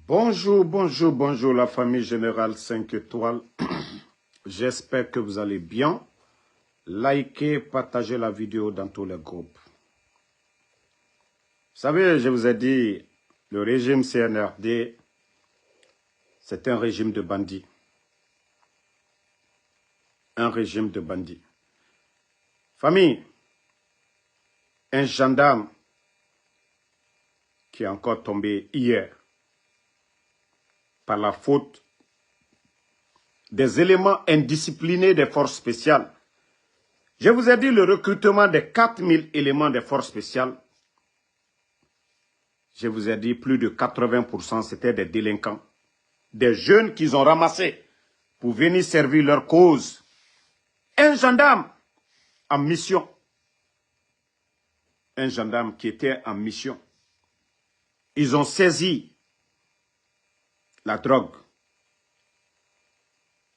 Bonjour, bonjour, bonjour la famille Générale 5 étoiles. J'espère que vous allez bien. Likez, partagez la vidéo dans tous les groupes. Vous savez, je vous ai dit, le régime CNRD, c'est un régime de bandits. Un régime de bandits. Famille, un gendarme qui est encore tombé hier par la faute des éléments indisciplinés des forces spéciales. Je vous ai dit le recrutement des 4000 éléments des forces spéciales. Je vous ai dit plus de 80% c'était des délinquants. Des jeunes qu'ils ont ramassés pour venir servir leur cause. Un gendarme en mission. Un gendarme qui était en mission. Ils ont saisi la drogue.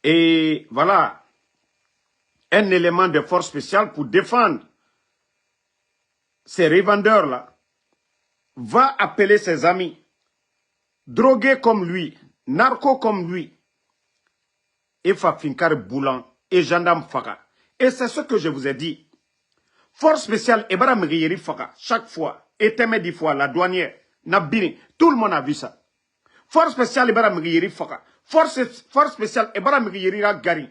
Et voilà, un élément de force spéciale pour défendre ces revendeurs-là va appeler ses amis, drogués comme lui, narcos comme lui, et Fafinkar Boulan, et gendarme Faga. Et c'est ce que je vous ai dit. Force spéciale, Ebara Mriyeri Faga, chaque fois, et Temé 10 fois, la douanière, Nabini, tout le monde a vu ça. Force spéciale, Ebara Mriyeri Faga. Force spéciale, Ebara Mriyeri Gari.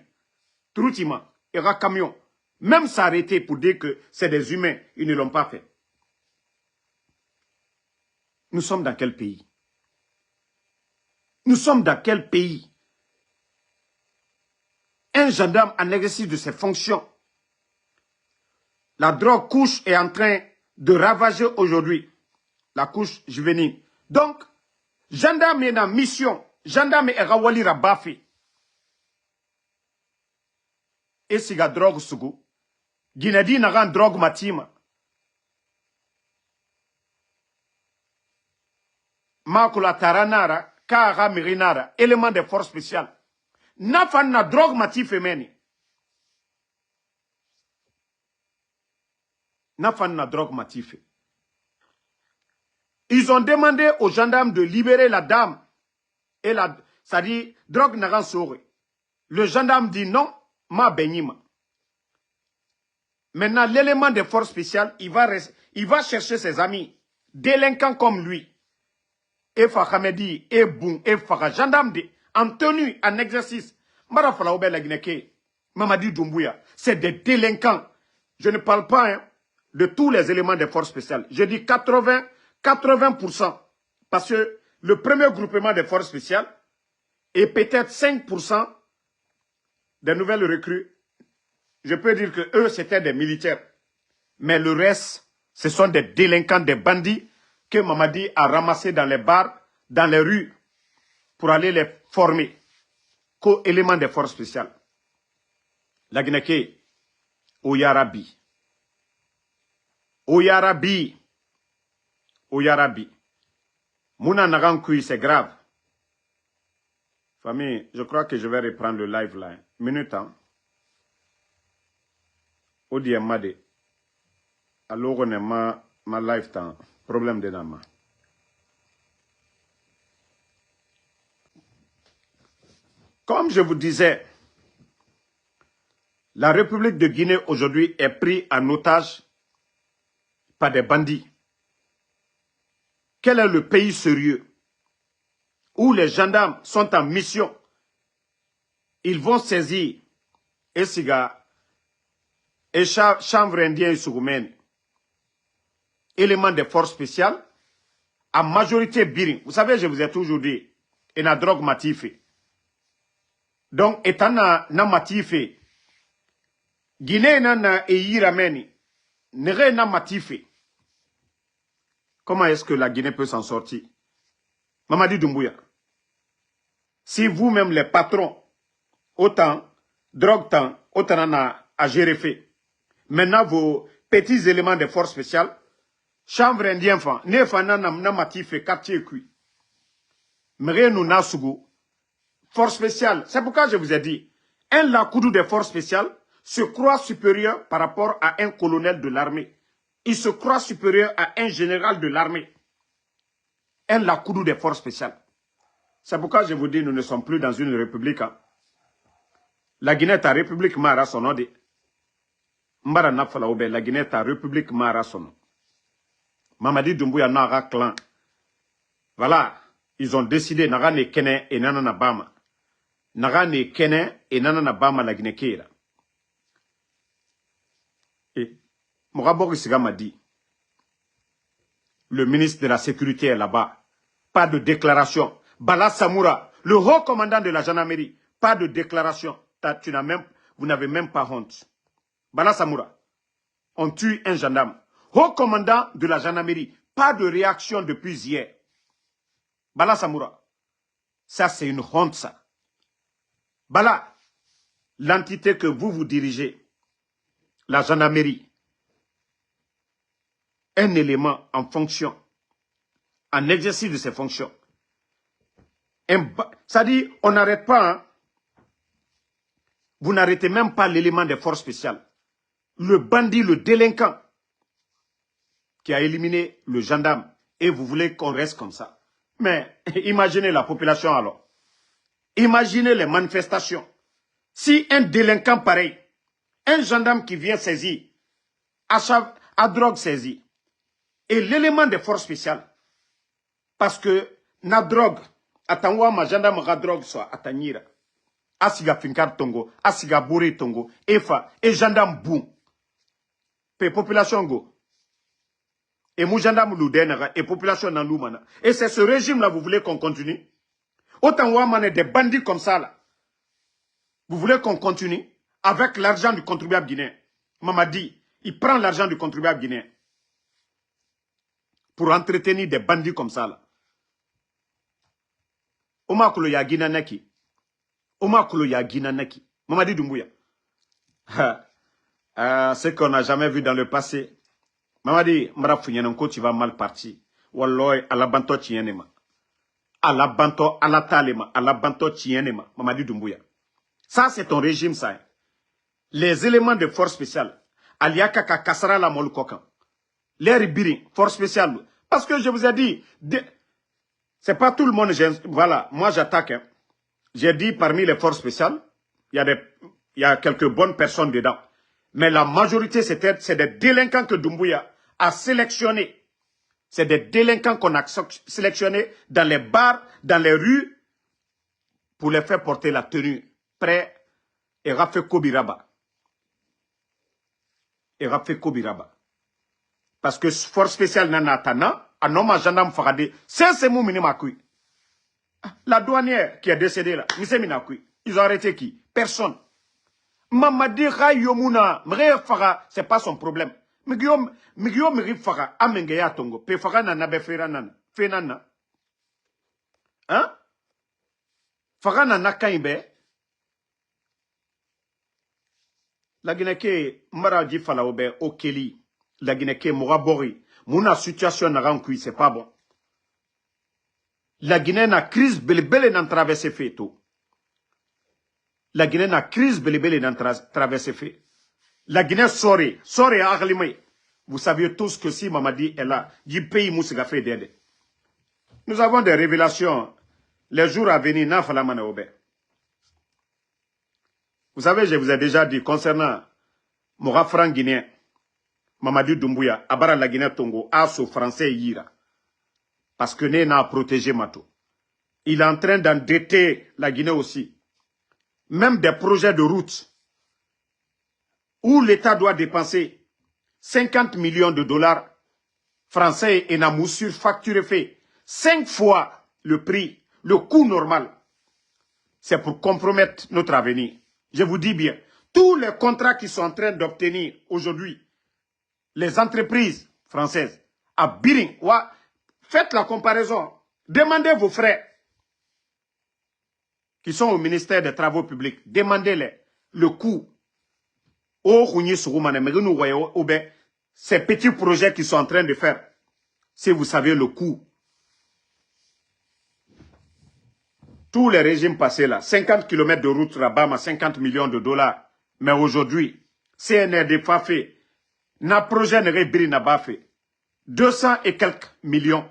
Troutima, Era camion. Même s'arrêter pour dire que c'est des humains, ils ne l'ont pas fait. Nous sommes dans quel pays? Nous sommes dans quel pays? Un gendarme en exercice de ses fonctions. La drogue couche est en train de ravager aujourd'hui. La couche juvénile. Donc, gendarme est en mission. Gendarme est rawali rabafi. Et si la drogue sugu. Guinadi n'a pas drogue matima. Makula taranara, kara mirinara, élément de force spéciale. Nafan na drogue matif femeni. Nafan na drogue matif. Ils ont demandé aux gendarmes de libérer la dame. Et la, ça dit, drogue n'a pas sauvé. Le gendarme dit non, ma bénima. Maintenant, l'élément de force spéciale, il va chercher ses amis, délinquants comme lui. Et Fakhamedi, et Boum, et Fakha, gendarme en tenue, en exercice. Marafala Obe la Guinée, Mamadi Doumbouya, c'est des délinquants. Je ne parle pas de tous les éléments des forces spéciales. Je dis 80%. Parce que le premier groupement des forces spéciales et peut-être 5% des nouvelles recrues, je peux dire que eux, c'était des militaires. Mais le reste, ce sont des délinquants, des bandits que Mamadi a ramassés dans les bars, dans les rues, pour aller les former comme éléments des forces spéciales. La Guinée, Oyarabi. Oyarabi. Oyarabi. Mouna Nagankui, c'est grave. Famille, je crois que je vais reprendre le live là. Minute, hein. Odi Made. Alors, on est ma live temps. Problème de nama. Comme je vous disais, la République de Guinée aujourd'hui est prise en otage par des bandits. Quel est le pays sérieux où les gendarmes sont en mission? Ils vont saisir Esiga et chanvre indien et sougoumen, éléments des forces spéciales, en majorité birin. Vous savez, je vous ai toujours dit, et la drogue matifé. Donc, étant na matifé, Guinée na et Yirameni, nere na matifé. Comment est-ce que la Guinée peut s'en sortir? Mamadi Doumbouya. Si vous-même, les patrons, autant, drogue tant, autant à gérer fait. Maintenant, vos petits éléments de force spéciale, chambre indien, ne fana na matifé, quartier cuit. Mre nous na sougou. Force spéciale. C'est pourquoi je vous ai dit, un lakoudou des forces spéciales se croit supérieur par rapport à un colonel de l'armée. Il se croit supérieur à un général de l'armée. Un lakoudou des forces spéciales. C'est pourquoi je vous dis, nous ne sommes plus dans une république. Hein. La Guinée est à république Mara son nom de. Mbara Nafala Obe, la Guinée est à république Mara son nom. Mamadi Doumbouya Nara clan. Voilà, ils ont décidé, Naga ne kene et nanana bama. Naga ne kene et nanana bama la Guinée Kira. Et Mogabori Siga m'a dit, le ministre de la Sécurité est là-bas. Pas de déclaration. Bala Samoura, le haut commandant de la gendarmerie, pas de déclaration. Vous n'avez même pas honte. Bala Samoura, on tue un gendarme. Haut commandant de la gendarmerie, pas de réaction depuis hier. Bala Samoura, ça c'est une honte ça. Bala, l'entité que vous dirigez, la gendarmerie, un élément en fonction, en exercice de ses fonctions. Ça dit, on n'arrête pas, hein. Vous n'arrêtez même pas l'élément des forces spéciales. Le bandit, le délinquant, qui a éliminé le gendarme, et vous voulez qu'on reste comme ça. Mais imaginez la population alors. Imaginez les manifestations. Si un délinquant pareil, un gendarme qui vient saisir, à drogue saisie, et l'élément des forces spéciales, parce que na drogue, atangwa ma gendarme ra drogue soit atanyira, asiga finkar tongo, asiga bouré tongo, efa, et gendarme boum. Pe population go. Et mou gendarme l'oudenera, et population nan loumana. Et c'est ce régime-là, vous voulez qu'on continue? Autant ouamane des bandits comme ça, là. Vous voulez qu'on continue avec l'argent du contribuable guinéen? Mamadi, il prend l'argent du contribuable guinéen pour entretenir des bandits comme ça, là. Omakulo ya Guinée neki. Omakulo ya Guinée neki. Mamadi Doumbouya. Ce qu'on n'a jamais vu dans le passé. Mamadi, Marafounyanonko, tu vas mal parti. Walloy, alabanto tienema. Alabanto, alatalema. Alabanto tienema. Mamadi Doumbouya. Ça, c'est ton régime, ça. Les éléments de force spéciale. Aliaka Kassara la Molkokan. Les ribiri, force spéciale. Parce que je vous ai dit, c'est pas tout le monde. Voilà, moi j'attaque. Hein. J'ai dit parmi les forces spéciales, il y a quelques bonnes personnes dedans. Mais la majorité, c'est des délinquants que Doumbouya a sélectionnés. C'est des délinquants qu'on a sélectionnés dans les bars, dans les rues, pour les faire porter la tenue. Prêt et Rafé Kobiraba. Et Rafé Kobiraba. Parce que force spéciale Nanatana, un homme à gendarme Faradé, c'est mon minimum. La douanière qui est décédée là, ils ont arrêté qui? Personne. Mamadi Rayomuna, c'est pas son problème. Migyo Miri Fara, Amengeya Tongo, Pefara Nanabe Feranan, Fenana. Hein? Fara Nanakaimbe. La Guinée Maraji Falaobe, Okeli, la Guinée Morabori, Mouna situation n'a rien c'est pas bon. La Guinée n'a crise belébélé dans traversé fait tout. La Guinée n'a crise belébélé dans traversé fait. La Guinée sort à Arlimé. Vous saviez tous que si Mamadi est là, du pays Moussiga fait d'aide. Nous avons des révélations. Les jours à venir, n'a pas la Obe. Vous savez, je vous ai déjà dit concernant Mora Franc guinéen, Mamadi Doumbouya, Abara la Guinée Tongo, Asso français Yira. Parce que Né n'a protégé Mato. Il est en train d'endetter la Guinée aussi. Même des projets de route où l'État doit dépenser 50 millions de dollars français et n'a moussure facturé fait 5 fois le prix, le coût normal. C'est pour compromettre notre avenir. Je vous dis bien, tous les contrats qui sont en train d'obtenir aujourd'hui, les entreprises françaises, à Biring, faites la comparaison. Demandez vos frères qui sont au ministère des Travaux publics. Demandez-les le coût. Ces petits projets qu'ils sont en train de faire. Si vous savez le coût. Tous les régimes passés là, 50 km de route là-bas, 50 millions de dollars. Mais aujourd'hui, CNRD pas fait. Na projet ne n'a pas fait. 200 et quelques millions.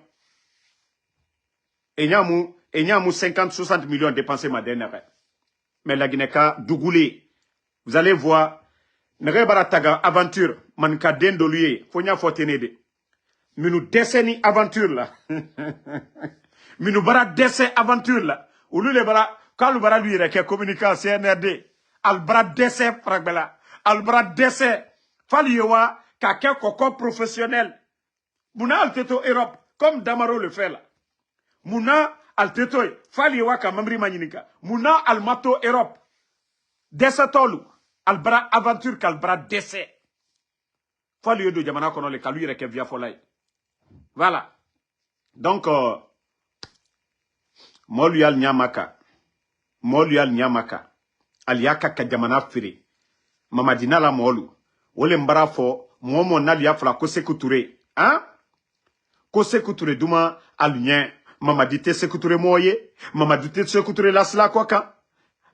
Et Et il y a 50-60 millions dépensés ma dernière. Mais la Guinée-Ka, Dougoulé, vous allez voir, Nere taga aventure, manka dendoluye, fonya fotenede. Minu décennie aventure là. Minu bara décès aventure là. Oulu le bara, quand le bara lui reke communiquant CNRD, al bara décès fragbela, al bara décès, faliyewa, kake koko professionnel. Mouna al teto Europe, comme Damaro le fait là. Mouna al teto, faliyewa ka mamri manyinika. Mouna al mato Europe. Décès tolu. Albra aventure qu'albra décès. Faut lieu de Jamana kono le kalu yere ke via folay. Voilà. Donc moluyal nyamaka. Moluyal nyamaka. Aliaka ka Jamana firi. Mamadina la molu. Ole mbara fo momo nalia fla ko sekuture. Hein? Ko sekuture duma alunyen mamadite sekuture moye. Mamadite sekuture la sla quoi kan.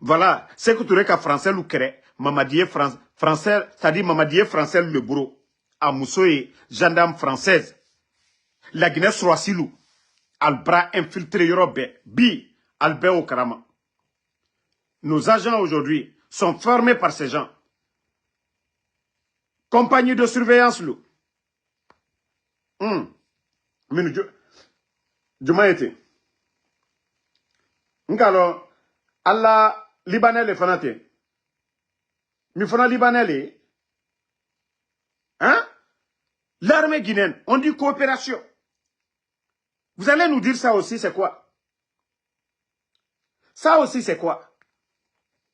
Voilà, sekuture ka français lu kere. Mamadier français, c'est-à-dire Mamadier français le bureau. À Moussoye, gendarme française. La Guinée Sroasilou. Albra infiltré Europe. Bi, Albert Okarama. Nos agents aujourd'hui sont formés par ces gens. Compagnie de surveillance, lou. Juma été. Ngalo, Allah, Libanais les fanatés. Mifona Libanais, hein? L'armée guinéenne, on dit coopération. Vous allez nous dire ça aussi, c'est quoi? Ça aussi, c'est quoi?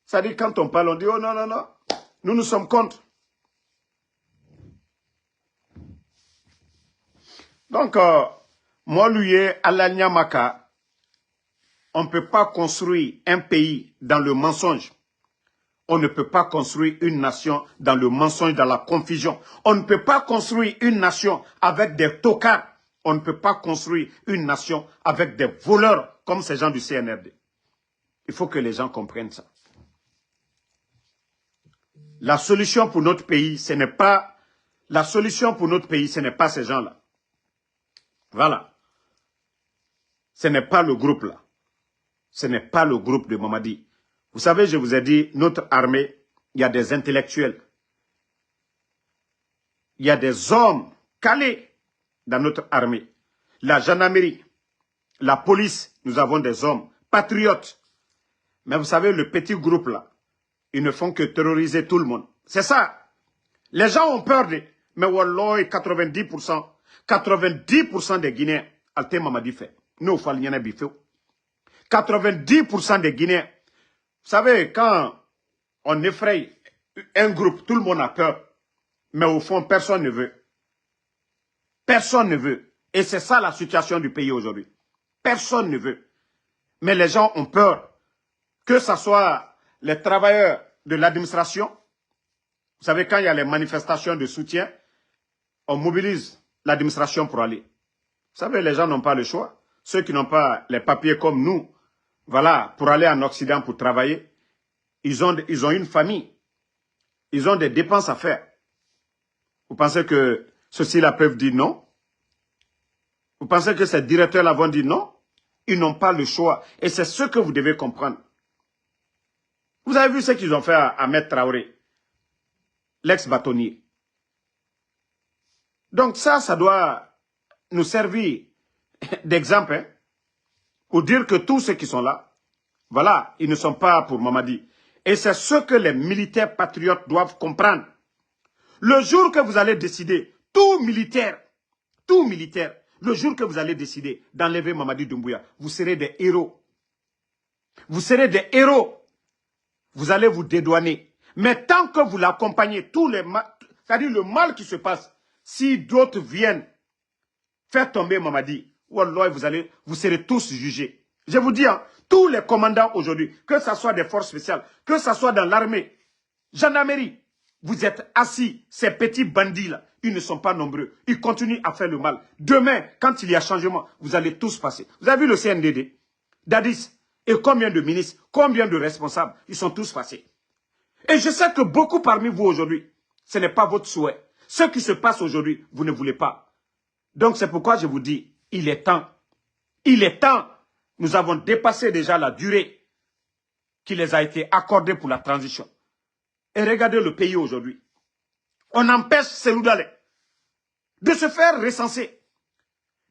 Ça dit quand on parle, on dit, oh non, non, non, nous sommes contre. Donc, moi, lui, Ala Nyamaka, on ne peut pas construire un pays dans le mensonge. On ne peut pas construire une nation dans le mensonge, dans la confusion. On ne peut pas construire une nation avec des tocards. On ne peut pas construire une nation avec des voleurs comme ces gens du CNRD. Il faut que les gens comprennent ça. La solution pour notre pays, ce n'est pas... La solution pour notre pays, ce n'est pas ces gens-là. Voilà. Ce n'est pas le groupe là. Ce n'est pas le groupe de Mamadi. Vous savez, je vous ai dit, notre armée, il y a des intellectuels. Il y a des hommes calés dans notre armée. La gendarmerie, la police, nous avons des hommes patriotes. Mais vous savez, le petit groupe là, ils ne font que terroriser tout le monde. C'est ça. Les gens ont peur de... Mais wallah, 90% des Guinéens, Alte Mamadi fait. Nous, il y en a 90% des Guinéens. Vous savez, quand on effraie un groupe, tout le monde a peur. Mais au fond, personne ne veut. Personne ne veut. Et c'est ça la situation du pays aujourd'hui. Personne ne veut. Mais les gens ont peur. Que ce soit les travailleurs de l'administration. Vous savez, quand il y a les manifestations de soutien, on mobilise l'administration pour aller. Vous savez, les gens n'ont pas le choix. Ceux qui n'ont pas les papiers comme nous, voilà, pour aller en Occident pour travailler, ils ont une famille. Ils ont des dépenses à faire. Vous pensez que ceux-ci-là peuvent dire non? Vous pensez que ces directeurs-là vont dire non? Ils n'ont pas le choix. Et c'est ce que vous devez comprendre. Vous avez vu ce qu'ils ont fait à Ahmed Traoré, l'ex-bâtonnier. Donc ça doit nous servir d'exemple, hein, pour dire que tous ceux qui sont là, voilà, ils ne sont pas pour Mamadi. Et c'est ce que les militaires patriotes doivent comprendre. Le jour que vous allez décider, tout militaire, le jour que vous allez décider d'enlever Mamadi Doumbouya, vous serez des héros. Vous serez des héros. Vous allez vous dédouaner. Mais tant que vous l'accompagnez, c'est-à-dire le mal qui se passe, si d'autres viennent faire tomber Mamadi, wallah, vous serez tous jugés. Je vous dis, hein, tous les commandants aujourd'hui, que ce soit des forces spéciales, que ce soit dans l'armée, gendarmerie, vous êtes assis, ces petits bandits-là, ils ne sont pas nombreux. Ils continuent à faire le mal. Demain, quand il y a changement, vous allez tous passer. Vous avez vu le CNDD, Dadis, et combien de ministres, combien de responsables, ils sont tous passés. Et je sais que beaucoup parmi vous aujourd'hui, ce n'est pas votre souhait. Ce qui se passe aujourd'hui, vous ne voulez pas. Donc c'est pourquoi je vous dis, il est temps Nous avons dépassé déjà la durée qui les a été accordée pour la transition. Et regardez le pays aujourd'hui. On empêche Cellou Dalein de se faire recenser.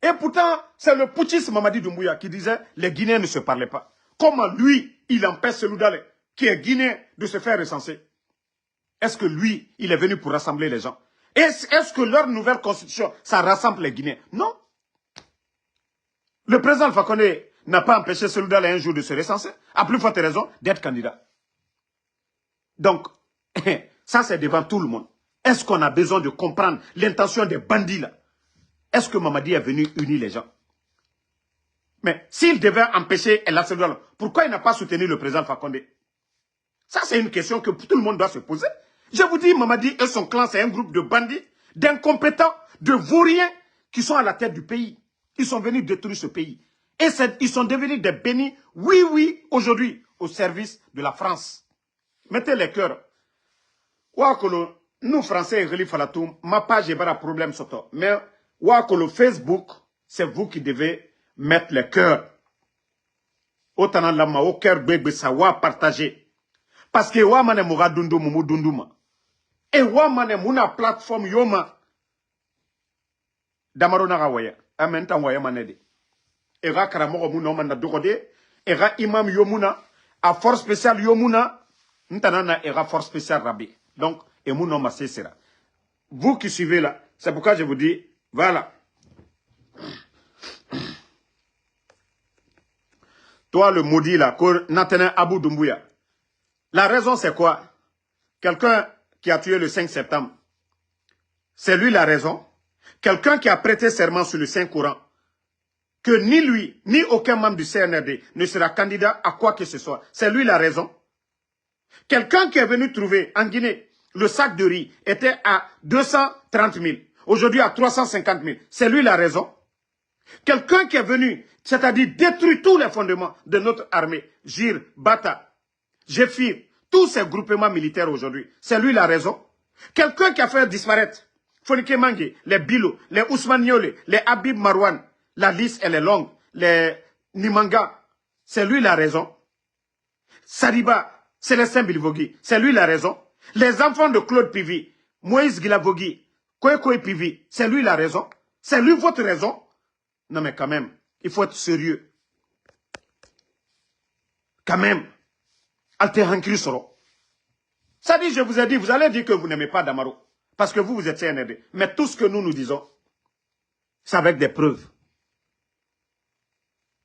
Et pourtant, c'est le putschiste Mamadi Doumbouya qui disait les Guinéens ne se parlaient pas. Comment lui, il empêche Cellou Dalein, qui est guinéen, de se faire recenser? Est-ce que lui, il est venu pour rassembler les gens? Est-ce que leur nouvelle constitution, ça rassemble les Guinéens? Non. Le président Alpha Condé n'a pas empêché Cellou Dalein un jour de se recenser, à plus forte raison d'être candidat. Donc, ça c'est devant tout le monde. Est-ce qu'on a besoin de comprendre l'intention des bandits là? Est-ce que Mamadi est venu unir les gens? Mais s'il devait empêcher El Cellou Dalein, pourquoi il n'a pas soutenu le président Alpha Condé? Ça c'est une question que tout le monde doit se poser. Je vous dis, Mamadi et son clan, c'est un groupe de bandits, d'incompétents, de vauriens qui sont à la tête du pays. Ils sont venus détruire ce pays. Et ils sont devenus des bénis, oui, oui, aujourd'hui, au service de la France. Mettez les cœurs. Nous, Français, ma page est pas un problème sur toi. Mais, Facebook, c'est vous qui devez mettre les cœurs. Autant lama, au cœur, bébé, ça va partager. Parce que, mane moura dundu, mumu dunduma. Et mane muna plateforme yoma. Damaro na waya. Amen tan waya manede. Era karamoko muna omanda dogode. Era imam yomuna. A force spéciale yomuna. Ntanana era force spéciale rabbi. Donc, et mon nom sera. Vous qui suivez là, c'est pourquoi je vous dis, voilà. Toi le maudit là, Nathalie Abou Doumbouya. La raison c'est quoi? Quelqu'un qui a tué le 5 septembre. C'est lui la raison. Quelqu'un qui a prêté serment sur le Saint-Coran. Que ni lui, ni aucun membre du CNRD ne sera candidat à quoi que ce soit. C'est lui la raison. Quelqu'un qui est venu trouver en Guinée, le sac de riz était à 230 000. Aujourd'hui à 350 000. C'est lui la raison. Quelqu'un qui est venu, c'est-à-dire détruire tous les fondements de notre armée. Gir, Bata, Jefir, tous ces groupements militaires aujourd'hui. C'est lui la raison. Quelqu'un qui a fait disparaître Fonike Mange, les Bilo, les Ousmane Niolé, les Habib Marwan. La liste, elle est longue. Les Nimanga, c'est lui la raison. Sariba, Célestin Bilvogui, c'est lui la raison. Les enfants de Claude Pivi, Moïse Guilavogui, Koekoe Pivi, c'est lui la raison. C'est lui votre raison. Non mais quand même, il faut être sérieux. Quand même. Altehankri Soro. Ça dit, je vous ai dit, vous allez dire que vous n'aimez pas Damaro. Parce que vous êtes CNRD. Mais tout ce que nous disons, c'est avec des preuves.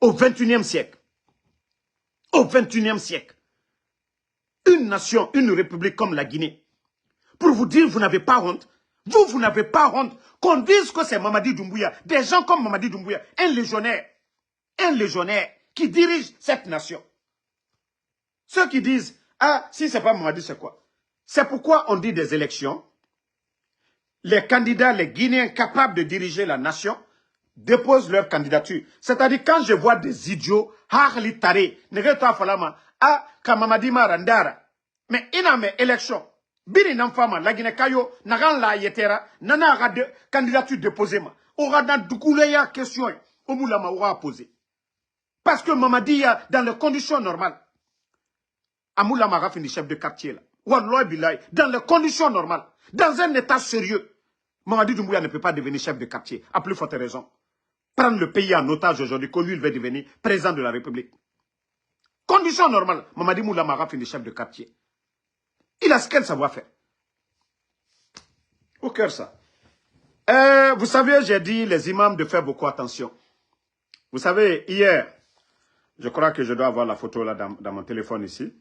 Au 21e siècle. Au 21e siècle. Une nation, une république comme la Guinée. Pour vous dire, vous n'avez pas honte. Vous n'avez pas honte qu'on dise que c'est Mamadi Doumbouya. Des gens comme Mamadi Doumbouya, un légionnaire qui dirige cette nation. Ceux qui disent, ah, si c'est pas Mamadi, c'est quoi? C'est pourquoi on dit des élections. Les candidats, les Guinéens capables de diriger la nation, déposent leur candidature. C'est-à-dire, quand je vois des idiots, Kamamadi Marandara, mais il y a une élection. Bini Namfama, la Guinée Kayo, Nagan la Yetera, Nana a de candidature déposée. Aura dans Doukouleya question, Omoulama aura posé. Parce que Mamadi, dans les conditions normales, Amoulama a fini chef de quartier là. Wallah Bilay, dans les conditions normales, dans un état sérieux, Mamadi Doumbouya ne peut pas devenir chef de quartier, à plus forte raison. Prendre le pays en otage aujourd'hui, que lui, il veut devenir président de la République. Condition normale, Mamadi Moulama finit chef de quartier. Il a ce qu'elle savoir faire. Au cœur ça. Vous savez, j'ai dit les imams de faire beaucoup attention. Vous savez, hier, je crois que je dois avoir la photo là dans mon téléphone ici.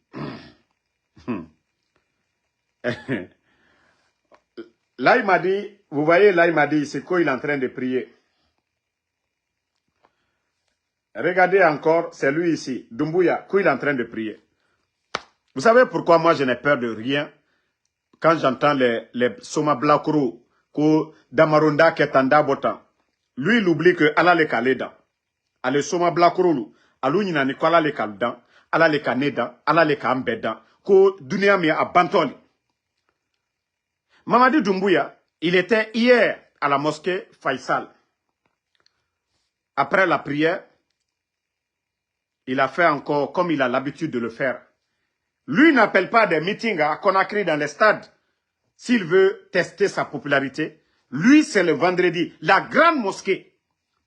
Là, il m'a dit, vous voyez, là, il m'a dit, c'est quoi il est en train de prier. Regardez encore, c'est lui ici, Doumbouya, quoi il est en train de prier. Vous savez pourquoi moi je n'ai peur de rien quand j'entends les Soma Blakuru, que Damarunda Ketanda Botan. Lui, il oublie que Allah le Kaleda. Ale Soma Blakuru, Alou Nina Nikola le Kaldan, Allah le Kaneda, Allah le Kambedan, que Dunia mi a Bantoli. Mamadi Doumbouya, il était hier à la mosquée Faisal. Après la prière, il a fait encore comme il a l'habitude de le faire. Lui n'appelle pas des meetings à Conakry dans les stades s'il veut tester sa popularité. Lui, c'est le vendredi. La grande mosquée,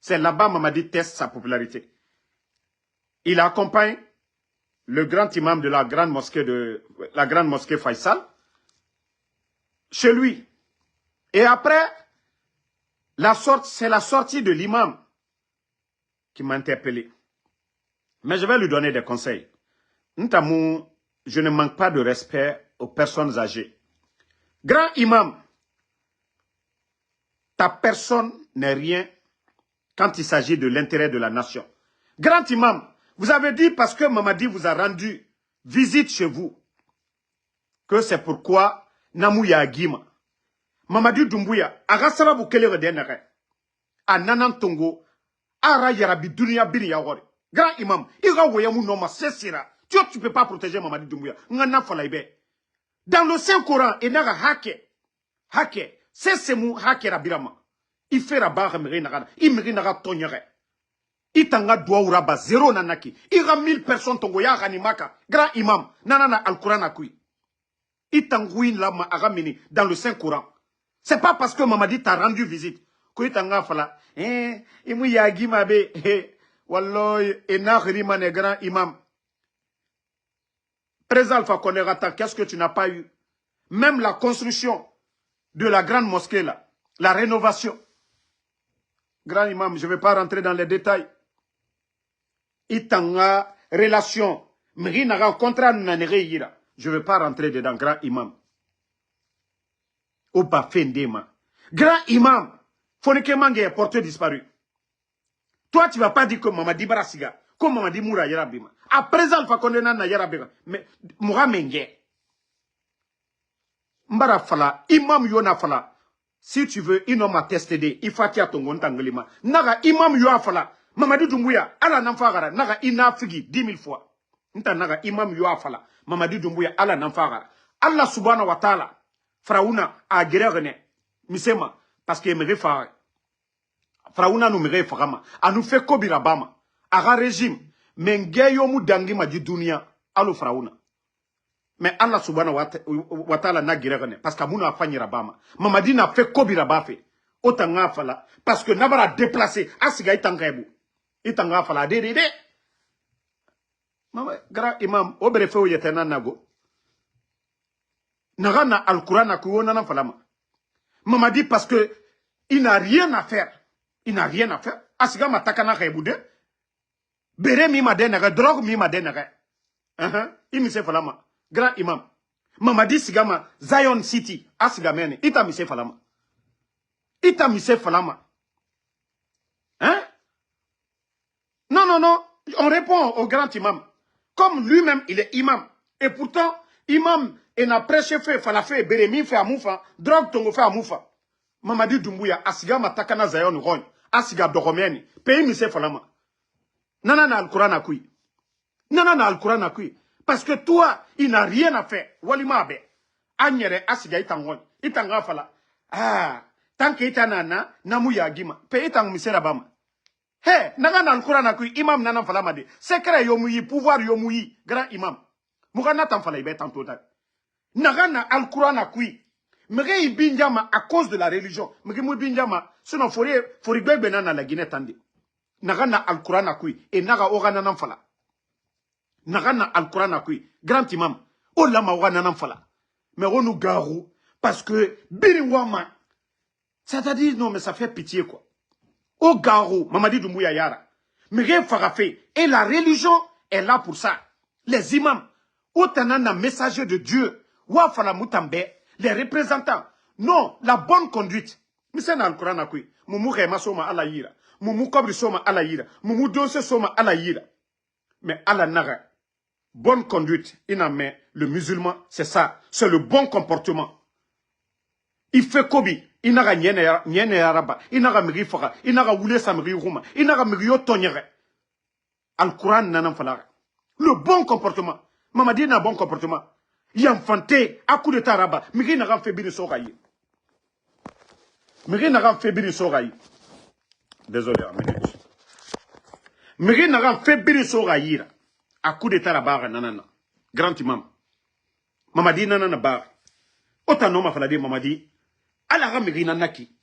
c'est là-bas Mamadi teste sa popularité. Il accompagne le grand imam de la grande mosquée Faisal chez lui. Et après, c'est la sortie de l'imam qui m'a interpellé. Mais je vais lui donner des conseils. Ntamou, je ne manque pas de respect aux personnes âgées. Grand imam, ta personne n'est rien quand il s'agit de l'intérêt de la nation. Grand imam, vous avez dit parce que Mamadi vous a rendu visite chez vous, que c'est pourquoi Namouya Agima. Mamadi Doumbouya, Agasala Boukele Redenere, Ananan Tongo, Ara Yarabi Dunia Bini Yawari. Grand imam, Ira Woyamou Noma Sesira. Tu ne peux pas protéger Mamadi Doumbouya. Ngana Falaïbe. Dans le Saint-Coran, il y a Hake. C'est mou Hake Rabirama. Il fait Rabar Mérinaga. Il Mérinaga Tonyere. Il tanga doa uraba zéro nanaki. Il y a 1000 personnes Tongoya Ranimaka. Grand imam. Nanana Al-Quran Akui. Il tangouine lama agamini dans le Saint-Coran. C'est pas parce que Mamadi t'a rendu visite. Que tanga fala. Imu yagi mabe. Walloy. Enahrimane grand imam. Président Alpha Konerata, qu'est-ce que tu n'as pas eu? Même la construction de la grande mosquée, là, la rénovation. Grand imam, je ne vais pas rentrer dans les détails. Itanga, relation, mrinaga, contrat nanere. Je ne vais pas rentrer dedans, grand imam. Oba Fendema. Grand imam, Fonike Mange est porté disparu. Toi, tu ne vas pas dire que Mamadi Barasiga. Comme Mamadi Moura Yarabima. À présent, il faut qu'on ait na Yarabima. Mais Moura Menge. Mbara Fala, Imam Yona Fala. Si tu veux, il m'a testé. Il faut qu'il y ait ton gontanglima. Naga Imam Yona Fala. Mamadi Doumbouya. Ala Namfagara. Naga Ina Figi 10 000 fois. Nta Naga Imam Yona Fala. Mamadi Doumbouya. Ala Namfagara. Allah subhanahu wa ta'ala. Fraouna a guéré. Misema. Parce qu'il me réfère. Fraouna nous mérite vraiment. A nous fait Kobira Bama. Aga régime. Mais Ngeyo mu dangi ma di dunia. Allo Fraouna. Mais Allah subhanahu wa ta'ala na girene. Parce que Mouna a fait Bama. Mamadi n'a fait Kobira Bafe. Otanga fala. Parce que Nabara déplacé. Asiga itangebu. Itanga fala. Dede. Mama, grand imam. Oberefe o yetena nago. Nagana al-Quran na kuona na falama. Mamadi parce que il n'a rien à faire. Il n'a rien à faire. Asiga matakana reboude. Bere mi ma denere, drogue mi ma denere. Il me sait falama. Grand imam. Mamadi sigama Zion City. Asiga mene. Ita mi sait falama. Ita mi sait falama. Hein? Non. On répond au grand imam. Comme lui-même, il est imam. Et pourtant, imam, il n'a prêché fait, falafé, bere mi fait amoufa, drogue tongo fait amoufa. Mamadi Doumbouya, asiga matakana Zion Rogne. Asiga Doromeni, pays mi sait falama. Nanana al-Quran akui. Nanana al-Quran akui. Parce que toi, il n'a rien à faire. Walima abe. Anyere asiga itangon. Itanga fala. Ah, tant que itanana, namuya gima. Pays itang mi sait bama. Hey, nanana al-Quran akui. Imam nanan fala made. Secret yomuyi, pouvoir yomuyi. Grand imam. Mougana tan fala ibe tantôt. Nagana al-Quran akui. Mege ibinjama à cause de la religion. Mege mou binjama. Sinon, faut benana la Guinée tandi. Nagana al-Quran akui. Et naga orana nan fala. Nagana al-Quran akui. Grand imam. O lama orana nan fala. Mais on nous garou. Parce que, birinwama. C'est-à-dire, non, mais ça fait pitié, quoi. O garou. Mamadi Doumbouya Yara. Mege farafé. Et la religion est là pour ça. Les imams. Otanana messager de Dieu. Wafala mutambe. Les représentants. Non, la bonne conduite. Mise na al-Quran akui. Mumu rema soma ala yira. Mumu kobri soma ala yira. Mumu dose soma ala yira. Mais ala naga. Bonne conduite. Iname, le musulman, c'est ça. C'est le bon comportement. Il fait kobi. Inaga nyene araba. Inaga miri fara. Inaga wule samri ruma. Inaga miri yotonyere. Al-Quran nanam falara. Le bon comportement. Mamadi n'a bon comportement. Yanfante, à coup de taraba, Miri n'a fait bini soraï. Miri n'a fait bini soraï. Désolé, Miri n'a fait bini soraï. à coup d'état la barre, nanana. Grand imam. Mamadi nanana barre. Autant non, ma falade, Mamadi. Allah naki.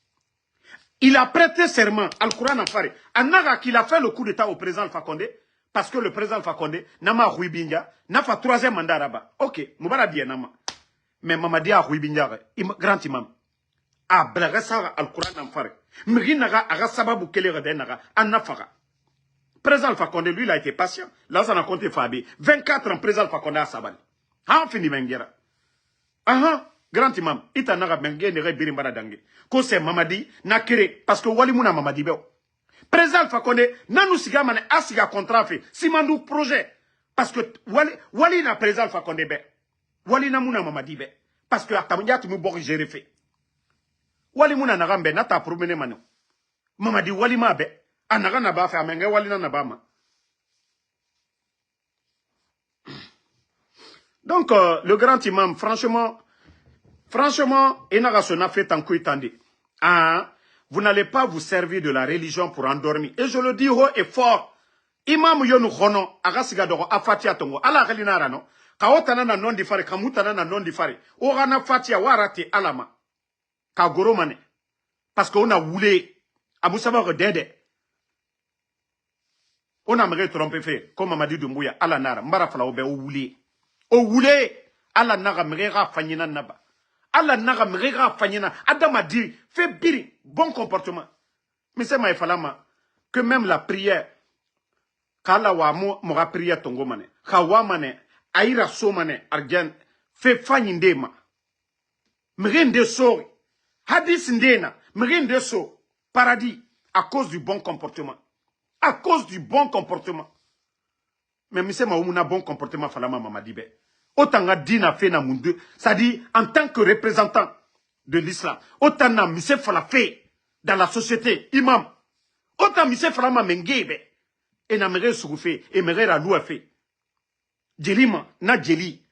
Il a prêté serment, Al-Quran en faré. Anaga qu'il a fait le coup d'état au président Alpha Condé, parce que le président Alpha Condé n'a pas Ruibinja, n'a pas troisième mandat là-bas. Ok, Moubara dit nama. Mais Mamadi a Ruibinja, grand imam. A blagasa Al-Quran en faré. Mrinaga aga sababu kele redenaga, anafara. Président Alpha Condé, lui, il a été patient. Là, ça a compté Fabi. 24 ans, président Alpha Condé à Sabali. Ah, on finit Menguera. Ah, grand imam, ita naga Mengue nere birimbara dangue. Ko c'est Mamadi, na kere, parce que wali mouna Mamadi beo. Président Alpha Condé, nanou siga mane asiga contrat fait, simandou projet. Parce que wali na président Alpha Condé be. Wali na mouna Mamadi be. Parce que atamunya tu me bori géré fait. Wali mouna nagambe, na ta promené mano. Mamadi wali ma be. Anaga na ba fait, amenge wali na ba. Donc, le grand imam, franchement, il n'a fait tant que ah, vous n'allez pas vous servir de la religion pour endormir. Et je le dis haut et fort. Imam yonu khono, agasiga doro afatia tongo. Ala khalinara no. Kaotana na non difare, kamutana na non difare. Orana fatia warate alama. Kagoro mane. Parce qu'on a voulu. Aboussaba redede. On a me trompé fait. Comme Mamadi Doumbouya, ala nara. Mbara fala obe ou voulé. O wule ala naga mrega fanyina naba. Ala naga mrega fanyina. Adama dit, fais biri, bon comportement. Mais c'est ma falama que même la prière, kala wa mora prière tongo mane, kawa mane, aira so mane, argan, fait fanyinde ma. Mrende so, hadis ndena, mrende so, paradis, à cause du bon comportement. À cause du bon comportement. Mais monsieur Maoumouna, bon comportement, falama mamadibe. Autant nga dina fait na mundu, ça dit, en tant que représentant de l'islam, autant na monsieur fala fait dans la société, imam. Autant monsieur fala ma mengebe. Et na mere soufé, et mere la loi fait. Djelima, na djeli,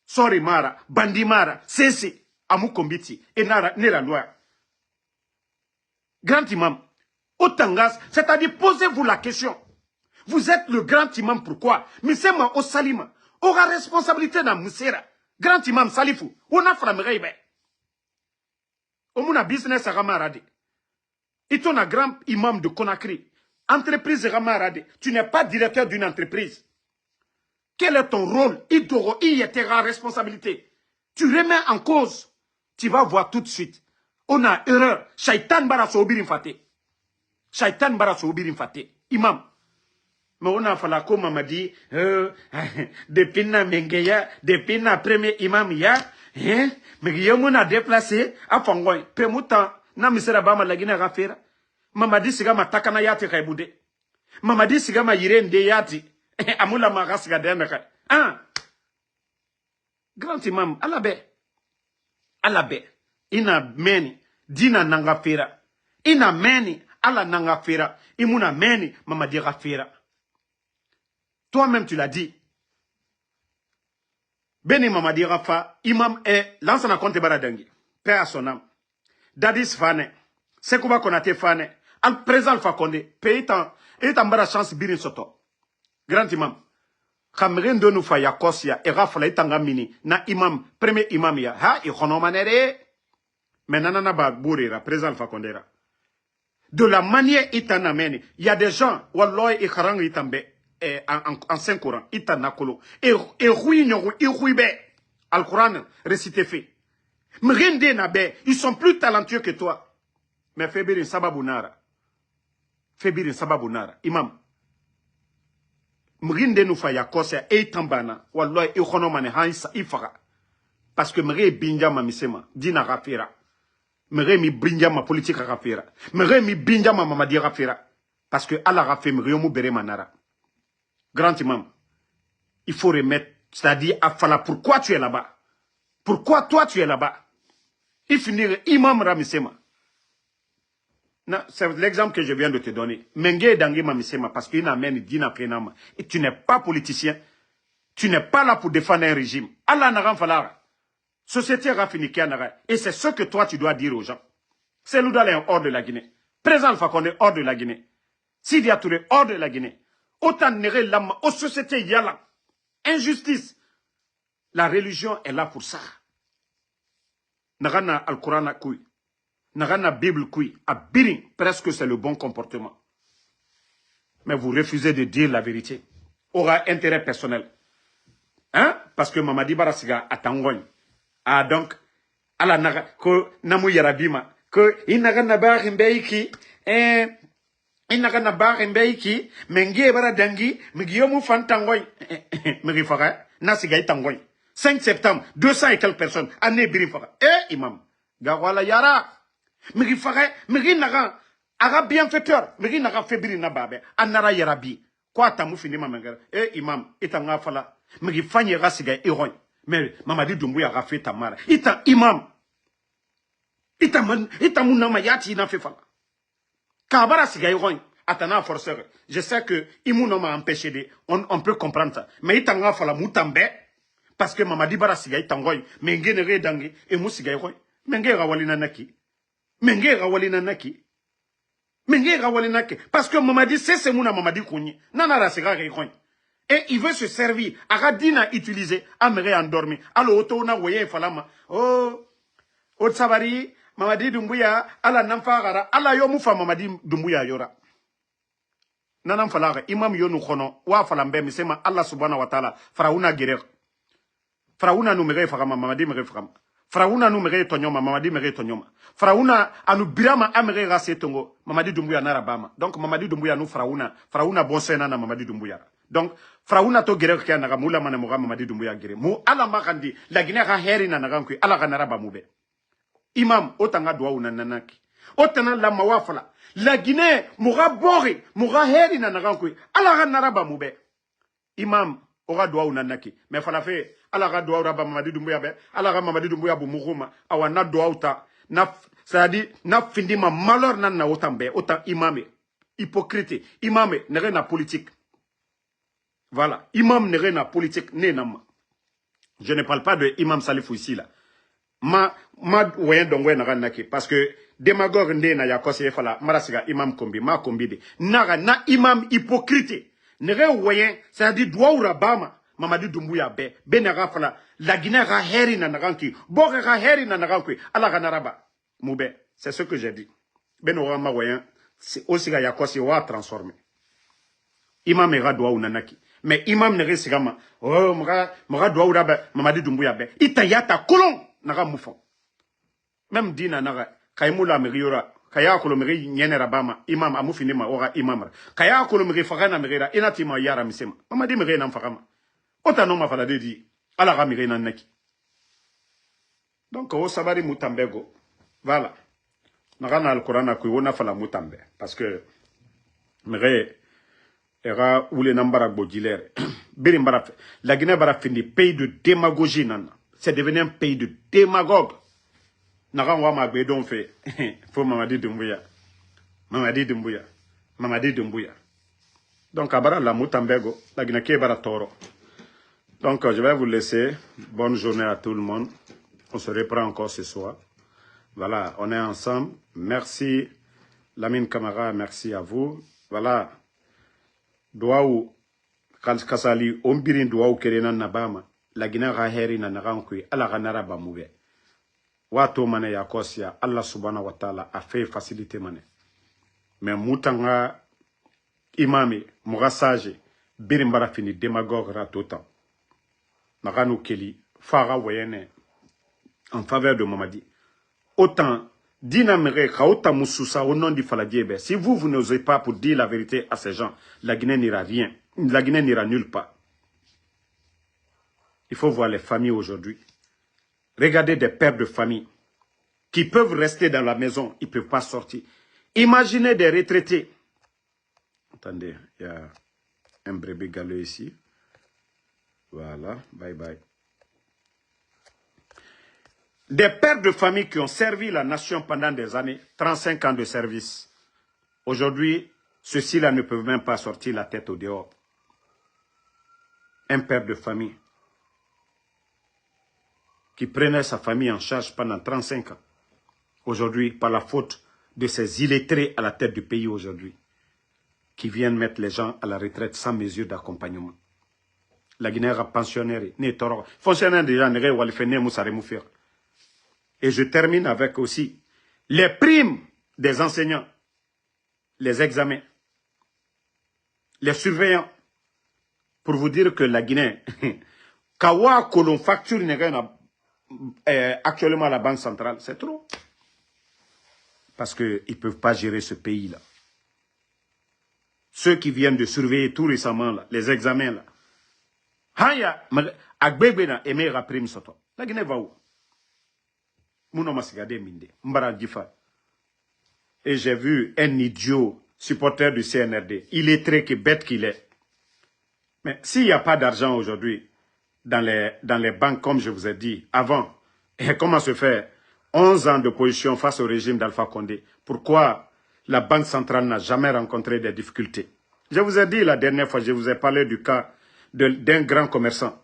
sori mara, bandi mara, sese, amu kombiti, et na la loi. Grand imam, autant nga, c'est-à-dire, posez-vous la question. Vous êtes le grand imam, pourquoi? Misema o salima, aura responsabilité dans Moussera. Grand imam Salifou, on a framerai be. Omuna business à Ramarade. Et ton a grand imam de Conakry. Entreprise Ramarade. Tu n'es pas directeur d'une entreprise. Quel est ton rôle? Il y a responsabilité. Tu remets en cause. Tu vas voir tout de suite. On a erreur. Shaitan bara sobirin fate. Shaitan bara sobirin fate. Imam. Mais on a fallu comme m'a dit, depuis na mengeya, depuis na premier imam ya, mais y'a a déplacé, à Fangoy, Pemuta, na misera bama la Guinée rafera. Mama dit sigama takana yati kaibude. Mama dit sigama yirende yati, amula maras gademeka. Ah, grand imam, alabe, ina meni, dina nangafera, ina meni, ala nangafera, imuna meni, mama dit rafera. Toi-même, tu l'as dit. Beni Mamadi Rafa, imam est l'ancien compte Baradangi. Père à son âme. Dadis Fane. Sekouba Konate Fane. Al présent Alpha Condé. Pays en bas chance birin soto. Grand imam. Kamren de nous faya kosia. Et Rafa itanga mini. Na imam. Premier imam ya. Ha, ikonomanere. Mais nanana ba bourira. Présent Alpha Condé. De la manière itana meni. Il y a des gens. Walloy et Karang itambe. En Saint-Coran, ita nakolo. Et Al-Quran récité fait. Mrende nabe, ils sont plus talentueux que toi. Mais Fébirin Sababunara. Fébirin Sababunara. Imam. Mrende nous faya kose et tambana. Wallah, ikonomane hansa ifara. Parce que mre binja ma misema. Dina rafira. Mre mi binja ma politique rafira. Mre mi binja ma mamadi rafira. Parce que Allah rafé mre yomu bere manara. Grand imam, il faut remettre, c'est-à-dire, Afala, pourquoi tu es là-bas? Pourquoi toi tu es là-bas? Il finirait imam Ramisema. C'est l'exemple que je viens de te donner. Mengue Dangi Mamisema, parce qu'il n'a même dit n'a. Et tu n'es pas politicien. Tu n'es pas là pour défendre un régime. Allah n'a falara. Société rafinique nara. Et c'est ce que toi tu dois dire aux gens. C'est Loudal est hors de la Guinée. Président Alpha Condé hors de la Guinée. Sidi Touré hors de la Guinée. Autant nere lama, aux sociétés yala. Injustice. La religion est là pour ça. Nagana Al-Quran kui. Nagana Bible kui. A birin, presque c'est le bon comportement. Mais vous refusez de dire la vérité. Aura intérêt personnel. Hein? Parce que Mamadi Barasiga a tangoñ. Ah donc, ala naga, ko namu yarabima, ko inaga nabar mbeiki, inaga nabar mbeiki, mengi bara dangi, migiyomu fan tangoñ. Migi fara, nasiga tangoñ. 5 septembre, 200 et quelques personnes, année birin fara. Imam, gawala yara, migi fara, migi naga, aga bienfaiteur, migi naga febri nababe, anara yarabi. Quoi tamu fini mamengara? Imam, itanga fala. Megi fanye rasiga iroy. Mais Mamadi Doumbouya a fait tamara. Ita imam. Ita munama yati na fait fala. Kabara siga iroy. Atana forceur. Je sais que Imouno m'a empêché de. On peut comprendre ça. Mais itanga fala moutambe. Parce que Mamadi bara siga itangoy. Menge nere dangi. Et mousiga iroy. Menge rawalina naki. Menge rawalina naki. Menge rawalina naki. Parce que Mamadi c'est mouna Mamadi kouni. Nana rasiga iroy. Et il veut se servir. Aradina utiliser. Amere endormi. Alors, otona voye falama. Oh, Otsabari, Mamadi Doumbouya, ala namfagara, ala yomufa Mamadi Doumbouya yora. Nanam falaga, imam yonu kono, wa falambe, misema Allah subhanahu wa ta'ala, farauna girer. Farauna numere fagama, Mamadi mere fagama. Farauna numere tonyoma, Mamadi mere tonyoma. Farauna anu birama amere rase tongo, Mamadi Doumbouya narabama. Donc, Mamadi Doumbouya nu farauna bonsena na Mamadi Doumbouya. Donc, Fraouna to gere kia naga mula mana moga Mamadi Doumbouya gere. Mu ala makandi la Guinée ka heri na naga kui ala kana raba mube. Imam otanga doa unananaki. Otana la mawafala. La Guinée moga bori moga heri na naga kui ala kana raba mube. Imam ora doa unanaki. Mais fala fe ala ka doa raba Mamadi Doumbouya be. Ala ka Mamadi Doumbouya bu muguma awana doa uta na c'est-à-dire na findima malheur nan na otambe ota imame hypocrite imame nere na politique. Voilà. Imam n'est rien à politique, n'est nama. Je ne parle pas de Imam Salifou ici, là. Ma ouyen dongwe naranaki. Parce que, démagogue n'est na yakose fala, marasiga imam kombi, ma kombi de. Nara, na imam hypocrite. N'est ouyen, c'est-à-dire, doua ou rabama, Mamadi Doumbouya be, benara fala, la Guinée ra heri na naranki, bore ra heri na naranki, ala ganaraba. Moube, c'est ce que j'ai dit. Benora ma ouyen, c'est aussi ga yakose wa transformé. Imam era doua ou nanaki. Mais imam nere sigama, oh, mora doa urabe, Mamadi Doumbouya be. Ita yata kolon, naga moufon. Même dina naga, kaimula meriora, kaya kolo meri nyene rabama, imam amufinima ora imam. Kaya kolo meri fagana merira, inatima yara misema. Mamadi meri nam fagama. Ota no ma fala dedi, ala ga meri nanaki. Donc, o sabari mutambego. Voilà. Naga na al-Qur'an kui wona fala mutambe. Parce que, meri, era oule nambara bodilere. La Guinée bara fini pays de démagogie nana. C'est devenu un pays de démagogue. Naran wa magbe don fait. Faut Mamadi Doumbouya. Mamadi Doumbouya. Mamadi Doumbouya. Donc abara la mutambego, la Guinée qui bara toro. Donc je vais vous laisser. Bonne journée à tout le monde. On se reprend encore ce soir. Voilà, on est ensemble. Merci Lamine Camara, merci à vous. Voilà. Douaou kasali ombirin douaou kerena nabama la Guinée ra heri na nagankui ala ganara bamube wato mane yakosia Allah subhanahu wa ta'ala a fait facilité mane mais mutanga imami mugasaje birimbara fini démagogue ratota naganu keli fara wayene en faveur de Mamadi autant Dina mere kaota mususa au nom du Faladiebe. Si vous n'osez pas pour dire la vérité à ces gens, la Guinée n'ira rien. La Guinée n'ira nulle part. Il faut voir les familles aujourd'hui. Regardez des pères de famille qui peuvent rester dans la maison, ils ne peuvent pas sortir. Imaginez des retraités. Attendez, il y a un brebis galeux ici. Voilà, bye bye. Des pères de famille qui ont servi la nation pendant des années, 35 ans de service. Aujourd'hui, ceux-ci-là ne peuvent même pas sortir la tête au dehors. Un père de famille qui prenait sa famille en charge pendant 35 ans. Aujourd'hui, par la faute de ces illettrés à la tête du pays aujourd'hui, qui viennent mettre les gens à la retraite sans mesure d'accompagnement. La Guinée a pensionnaire, ni toro. Fonctionnaire déjà, n'est pas le Moussa Remoufir. Et je termine avec aussi les primes des enseignants, les examens, les surveillants, pour vous dire que la Guinée, Kawa Kolon facture actuellement à la Banque centrale, c'est trop. Parce qu'ils ne peuvent pas gérer ce pays-là. Ceux qui viennent de surveiller tout récemment, là, les examens, là. Haya, Agbebena, Emera Prime Soto. La Guinée va où? Mouno Masigade Minde, Mbara Difa. Et j'ai vu un idiot, supporter du CNRD. Il est très bête qu'il est. Mais s'il n'y a pas d'argent aujourd'hui dans les banques, comme je vous ai dit avant, et comment se faire 11 ans d'opposition face au régime d'Alpha Condé? Pourquoi la Banque centrale n'a jamais rencontré des difficultés? Je vous ai dit la dernière fois, je vous ai parlé du cas d'un grand commerçant,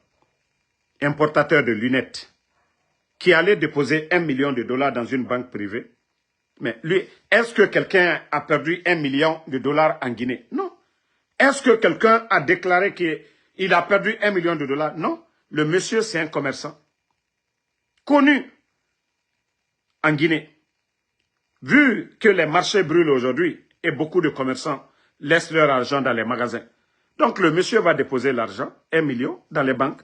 importateur de lunettes, qui allait déposer $1 million dans une banque privée. Mais lui, est-ce que quelqu'un a perdu $1 million en Guinée? Non. Est-ce que quelqu'un a déclaré qu'il a perdu $1 million? Non. Le monsieur, c'est un commerçant connu en Guinée. Vu que les marchés brûlent aujourd'hui et beaucoup de commerçants laissent leur argent dans les magasins. Donc le monsieur va déposer l'argent, $1 million, dans les banques.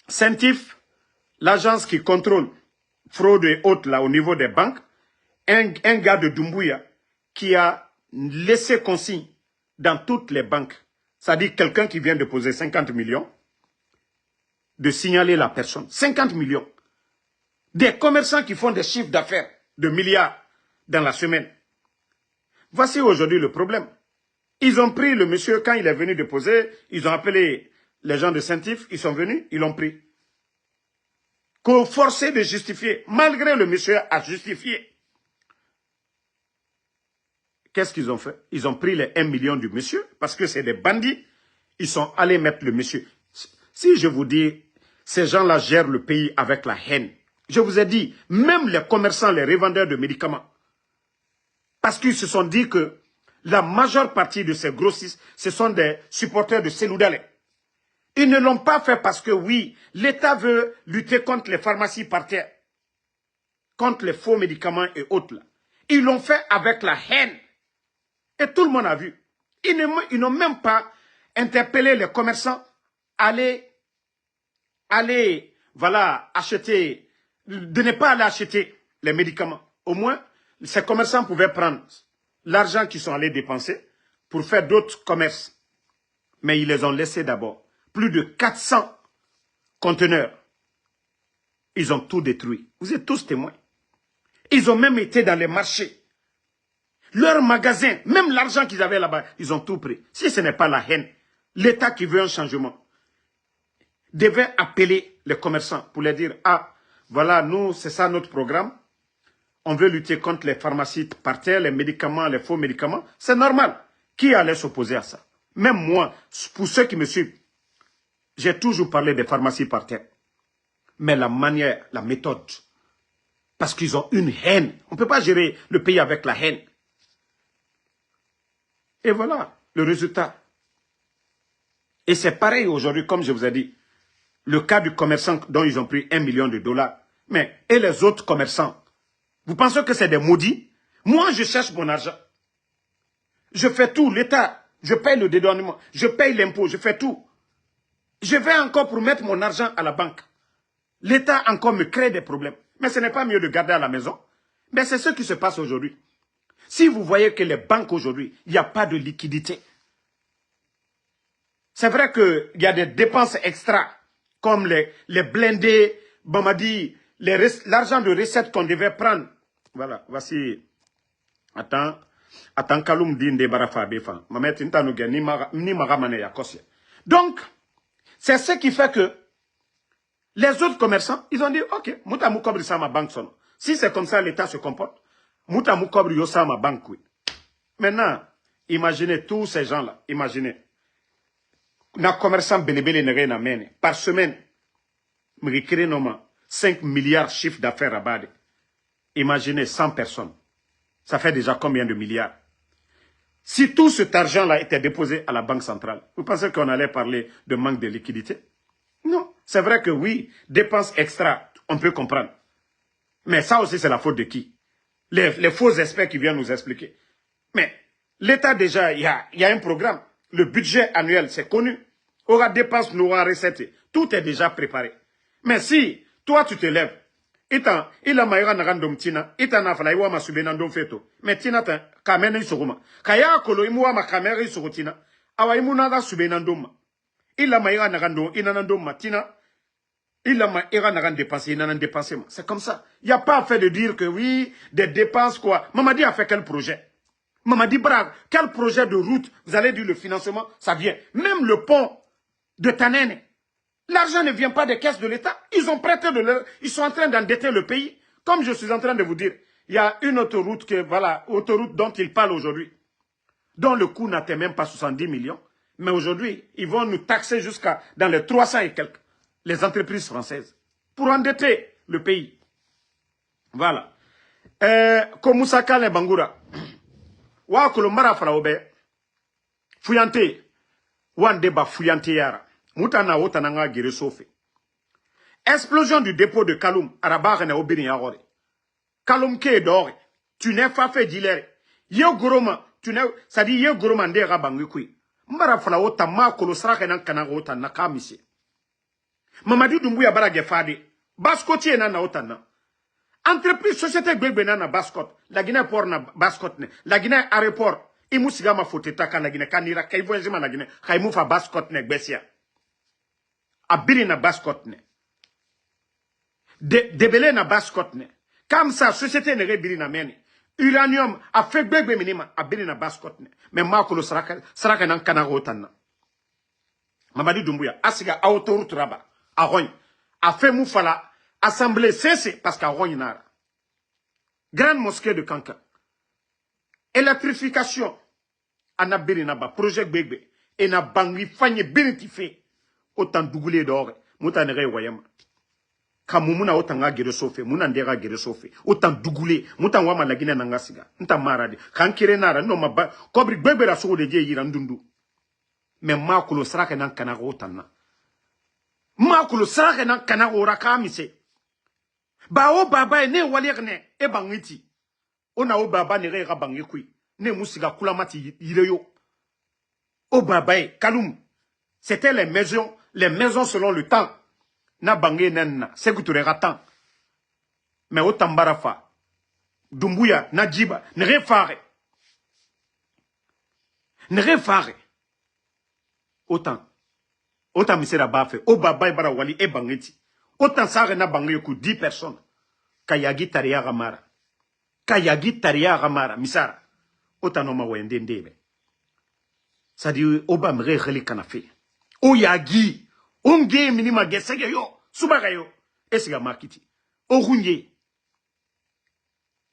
Centif, l'agence qui contrôle fraude et autres là au niveau des banques, un gars de Doumbouya qui a laissé consigne dans toutes les banques, c'est-à-dire quelqu'un qui vient de poser 50 millions, de signaler la personne. 50 millions. Des commerçants qui font des chiffres d'affaires de milliards dans la semaine. Voici aujourd'hui le problème. Ils ont pris le monsieur quand il est venu déposer, ils ont appelé les gens de Saint-Yves, ils sont venus, ils l'ont pris. Qu'on forçait de justifier, malgré le monsieur a justifié. Qu'est-ce qu'ils ont fait? Ils ont pris les 1 million du monsieur, parce que c'est des bandits. Ils sont allés mettre le monsieur. Si je vous dis, ces gens-là gèrent le pays avec la haine. Je vous ai dit, même les commerçants, les revendeurs de médicaments, parce qu'ils se sont dit que la majeure partie de ces grossistes, ce sont des supporters de Seloudalé. Ils ne l'ont pas fait parce que oui, l'État veut lutter contre les pharmacies par terre, contre les faux médicaments et autres. Là. Ils l'ont fait avec la haine. Et tout le monde a vu. Ils n'ont même pas interpellé les commerçants à aller, voilà, acheter, de ne pas aller acheter les médicaments. Au moins, ces commerçants pouvaient prendre l'argent qu'ils sont allés dépenser pour faire d'autres commerces. Mais ils les ont laissés d'abord. Plus de 400 conteneurs. Ils ont tout détruit. Vous êtes tous témoins. Ils ont même été dans les marchés. Leurs magasins, même l'argent qu'ils avaient là-bas, ils ont tout pris. Si ce n'est pas la haine, l'État qui veut un changement devait appeler les commerçants pour leur dire, ah, voilà, nous, c'est ça notre programme. On veut lutter contre les pharmacies par terre, les médicaments, les faux médicaments. C'est normal. Qui allait s'opposer à ça? Même moi, pour ceux qui me suivent, j'ai toujours parlé des pharmacies par terre. Mais la manière, la méthode, parce qu'ils ont une haine. On ne peut pas gérer le pays avec la haine. Et voilà le résultat. Et c'est pareil aujourd'hui, comme je vous ai dit. Le cas du commerçant dont ils ont pris $1 million. Mais, et les autres commerçants? Vous pensez que c'est des maudits? Moi, je cherche mon argent. Je fais tout, l'État. Je paye le dédouanement. Je paye l'impôt. Je fais tout. Je vais encore pour mettre mon argent à la banque. L'État encore me crée des problèmes. Mais ce n'est pas mieux de garder à la maison. Mais c'est ce qui se passe aujourd'hui. Si vous voyez que les banques aujourd'hui, il n'y a pas de liquidité. C'est vrai qu'il y a des dépenses extra, comme les blindés, Bamadi, l'argent de recette qu'on devait prendre. Voilà, voici. Attends, Kaloum Dinde Barafa Befa. Donc, c'est ce qui fait que les autres commerçants, ils ont dit, ok, Moutamou Kobri ça ma banque son. Si c'est comme ça, l'État se comporte. Moutamou Kobri yo ça ma banque, oui. Maintenant, imaginez tous ces gens-là, imaginez. Na commerçant belebele ne rien amène. Par semaine, me recrée 5 milliards de chiffre d'affaires à Bade. Imaginez 100 personnes. Ça fait déjà combien de milliards? Si tout cet argent-là était déposé à la Banque centrale, vous pensez qu'on allait parler de manque de liquidité? Non. C'est vrai que oui, dépenses extra, on peut comprendre. Mais ça aussi, c'est la faute de qui? Les faux experts qui viennent nous expliquer. Mais l'État, déjà, il y a un programme. Le budget annuel, c'est connu. Aura dépenses, aura recettes. Tout est déjà préparé. Mais si, toi, tu te lèves, il a maïra narandom tina, itana fala iwa ma subenandom feto. Mais tina ta kamene isoguma. Kaya kolo imuwa ma kamera isogotina. Awa imunaga subenandom. Il a maïra narandom inanandom matina. Il a maïra narand dépensé, inanan dépensé. C'est comme ça. Il n'y a pas fait de dire que oui, des dépenses quoi. Mamadi a fait quel projet? Mamadi Brag, quel projet de route? Vous allez dire le financement, ça vient. Même le pont de Tanene. L'argent ne vient pas des caisses de l'État. Ils ont prêté de leur... Ils sont en train d'endetter le pays. Comme je suis en train de vous dire, il y a une autoroute, autoroute dont ils parlent aujourd'hui, dont le coût n'atteint même pas 70 millions. Mais aujourd'hui, ils vont nous taxer jusqu'à dans les 300 et quelques, les entreprises françaises, pour endetter le pays. Voilà. Komusaka le Bangura. Wa kolombara faraobe. Fuyante. Wandeba fuyante yara. Moutana otananga gire sofe. Explosion du dépôt de Kaloum, Arabare na obiri yarore. Kaloum ke dore. Tu n'es pas fait dilere. Yo goroma, tu n'es, ça dit yo goroma nde rabangi kui. Mbara fala ota ma kolosrake nan kananga ota na kamise. Mamadi Doumbouya bara gefade. Baskoti na ota na. Entreprise société gbegbe na baskot. La Guinée port na baskot ne. La Guinée aéroport. Imusiga ma foteta kan la Guinée kanira kaivoyezima la Guinée. Kaimu fa baskot ne gbesia. Abiri na baskot ne. Debele na baskot ne. Comme ça, société ne rebiri na meni. Uranium a fait gbegbe minima abiri na baskot ne. Mais makolo saraka nan kanaro tanna. Mamadi Doumbouya asiga autoroute raba. Arogne. A fait moufala. Assemblée cessée parce qu'à Rognara. Grande mosquée de Kankan. Électrification. Anabiri naba. Projet Bégbe. Et na bangui fanye bénétifié. Autant dougoulé d'or. Mouta nere wayama. Kamumuna autant nga gere sofe. Mouna ndera gere sofe. Autant dougoulé. Mouta wama la Guinée nangasiga. Nta marade. Kankire nara. Non ma kobri Bégbe la sou de dje yirandundu. Mais ma kulo sarake nan kanago autant na. Ma kulo sarake nan kanago rakamise. Ba o baba ne walerne e bangiti. Ona o baba ne re bangi kui. Ne musiga kulamati yireyo. O baba Kaloum. C'était les maisons selon le temps. Na bangi nenna. Seguturera temps. Mais o tambarafa. Doumbouya, Nadjiba, ne refare. Ne refare. Autant. Autant misera bafe. O baba bara wali e bangiti. Autant ça na bangi ku 10 personnes. Kayagi taria ramara. Kayagi taria ramara. Misara. Autant no ma wende ndebe. Ça dit oba mre khali kanafe. O yagi. Onge minima gesege yo. Subaga yo. Esiga makiti. O runye.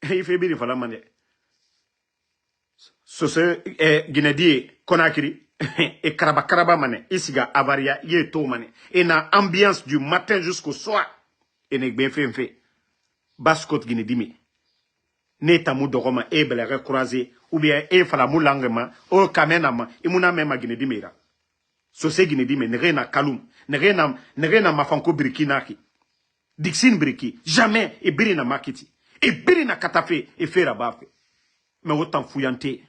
Il fait bien fala mane. Sose Guinée Conakry. Et karaba mane. Isiga avaria ye to mane. Et na ambiance du matin jusqu'au soir. Et ne bien fait. Baskot Guinée dimi. Ne tamu dogoma e belere croisé. Ou bien e fala moulangema. O kamenama. E mouna même Guinée dimira. Sose Guinée dimi. Ne rena Kaloum. Ne rena mafanko brikinaki. Dixine briki. Jamais. E birina makiti. Et birina katafe. E fera bafe. Mais autant fouillante.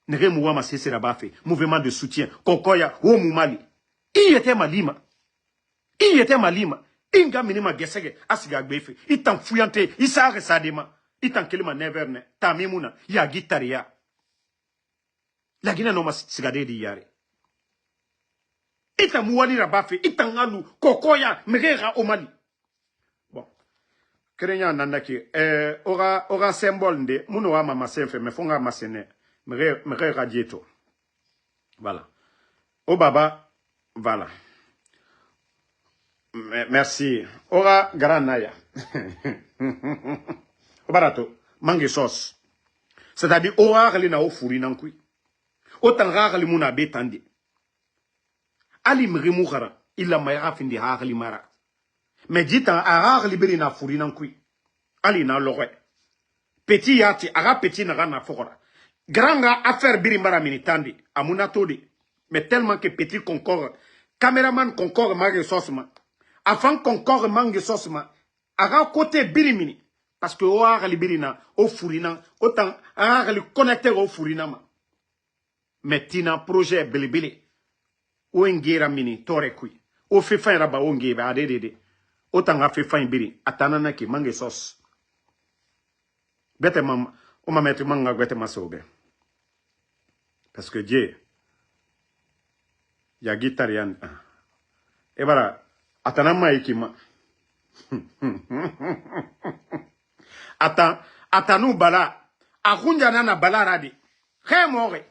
Ne mouama sese rabafe. Mouvement de soutien. Kokoya. O moumali. Il était malima. Inga minima gesege asiga gbefe. Itan fuyante. Isa resadema. Itan kelima neverne. Tamimuna. Ya gitaria. La Guinée no mas sigade di yare. Itan mouani rabafe. Itan alu. Kokoya. Merera omali. Bon. Krenya nandaki. Ora symbole nde. Mouno wa mama senfe. Me fonga masene. Mere radieto. Voilà. O baba. Voilà. Merci. Ora Garanaya. Barato. Mangue sauce. C'est-à-dire, ora na o furi nankui. Autant rare muna betandi. Ali mrimouhara. Il a maïra fin de harli mara. Mais dit en rare libéré na furi nankui. Ali na loré. Petit yati, ara petit na rana fora. Grand affaire birimbara minitandi, amunatodi. Mais tellement que petit Concorde, caméraman Concorde mangue sosma. Avant Concorde mangue sosma. Aga côté birimini. Parce que o agali birina, o furina, autant agali connecter au furina ma. Mais tina projet belibili. O ngera mini tore kui. O fe fin raba o ngeba adede. Autant a fe fin biri. Atanana ki mangue sos. Bete mam, o ma mettre manga bete masobe. Parce que Dieu, ya guitarian. Et voilà, atanama ikima. Atanu bala. Akunja nana bala radi. Khe more.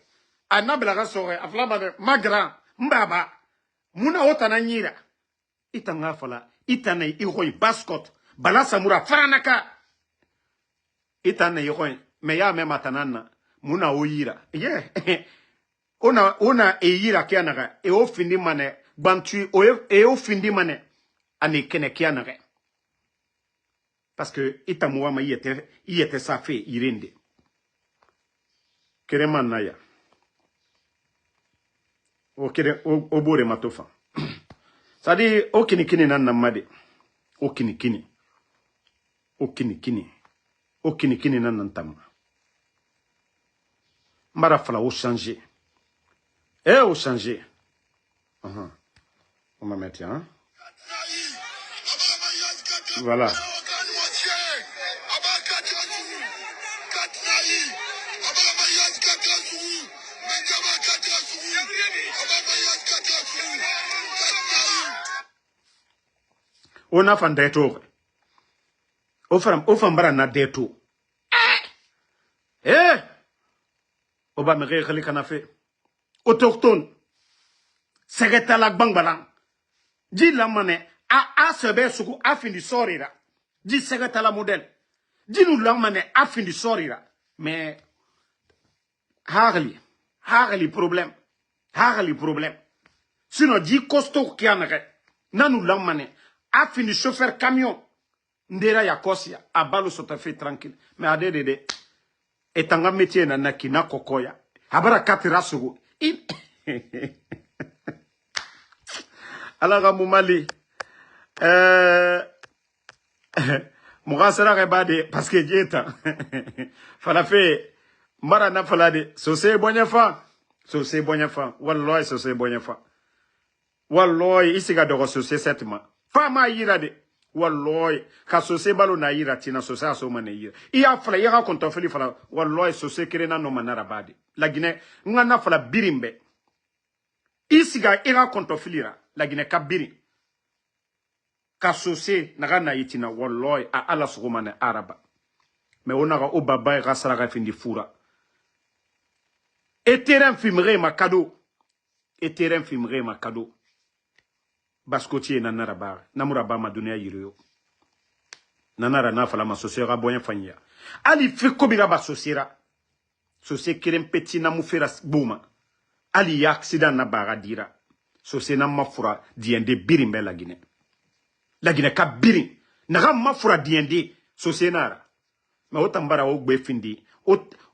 Anabla sore. Aflama magra. Mbaba. Muna otana nyira. Itanga fala. Itana iroi baskot. Bala samura faranaka. Itana iroi. Meya me matanana. Muna oyira. Yeah. Ona eyira kianaga. E o findi mane. Bantu. E o findi mane. Ane kene kianaga. Parce que Itamuama y était sa fait, Irinde. Kereman Naya. O bore matofa. C'est-à-dire, o kinikini nan namade. O kinikini. O kinikini. O kinikini nan nantama. Mara fala o changer. Eh, o changer. On va mettre, hein. Voilà. On a fait des tours. On fait na des tours. Eh! On va me réécrire qu'on a fait. Autochtone. Secrétaire Bangbalan. Dis la mané. A sebe suku a fini sorira. Dis secrétaire la modèle. Dis nous la mané a fini sorira. Mais. Harli problème. Harli problème. Sinon, dis costaud qui en a. Nanou la mané. A fini chauffeur camion. Ndera ya kosia. A balo sota fait tranquille. Mais adede. Et tanga métier na naki na kokoya. Abara katira sugu. Alors, Moumali. Mouga sera rebade. Parce que Dieta. Fala fait. Mara na fala de. Sosé bonyafa. Sosé bonyafa. Walloy sosé bonyafa. Walloy. Ici ga de sosé settement. Fama yira de. Walloy. Ka sosé balo na yira tina sosé aso mane yira. Iya fala yira kontofeli fala. Walloy sosé kirena no manara bade. La Guinée. Ngana fala birimbe. Ici ga ira kontofeli la Guinée ka biri. Ka sosé naga na yitina walloy a ala sugumane araba. Mais on a au baba et rasara findi fura. Et terrain filmerait ma cadeau. Et terrain filmerait ma cadeau. Baskotier nanara bar. Namura ba ma donné à Yirio. Nanara na fala ma sociéra boyen fanya. Ali fait comme il a ba sociéra. Socié kerem petit na moufera bouma. Ali y accident na bara dira. Socié na mafura diende birimbe la Guinée. La Guinée ka birim. Naga mafura diende. Socié nara. Mais autant bara au findi.